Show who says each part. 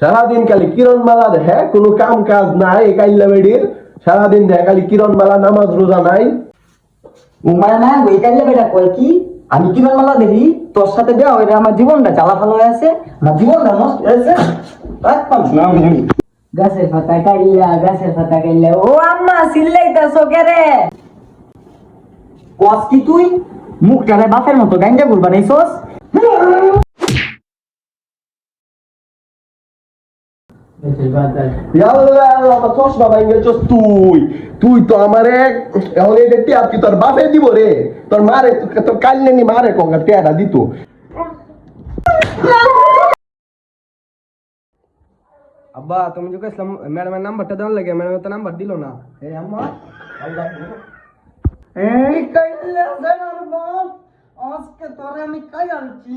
Speaker 1: সারাদিন খালি কিরণ মালা দেখে, কোনো কাম কাজ নাই এই কাইল্লা বেডির। সারাদিন দেখে খালি কিরণ মালা, নামাজ রোজা নাই।
Speaker 2: উমায় না ওই কাইলে বেটা কয় কি আমি কিরণ মালা দেখি তোর সাথে দেওয়া হইলে আমার জীবনটা জ্বালা ভালো হয়ে আছে, আমার জীবনটা নষ্ট হয়েছে একদম না। গাছের পাতা কাইল্লা, গাছের পাতা কাইল্লা। ও আম্মা চিল্লাইতাছো কে রে? কস কি তুই মুখটারে বাপের মতো গাঞ্জা গুল বানাইছস?
Speaker 1: চশমা ভাঙ্গে তুই তুই তো আমারে এখন এই টিয়া কি তোর বাপে দিব রে? তোর মারে, তোর কাল্যাণী মারে কঙ্কা টিয়াটা দিত।
Speaker 3: আব্বা তুমি যে কইছিলাম ম্যাডামের নাম্বারটা দেওয়ার লাগে, ম্যাডামের তো নাম্বার দিল না।
Speaker 1: এই আম্মা
Speaker 2: এই কাইল্লা জানার বাপ আজকে তোরে আমি কাই আনছি।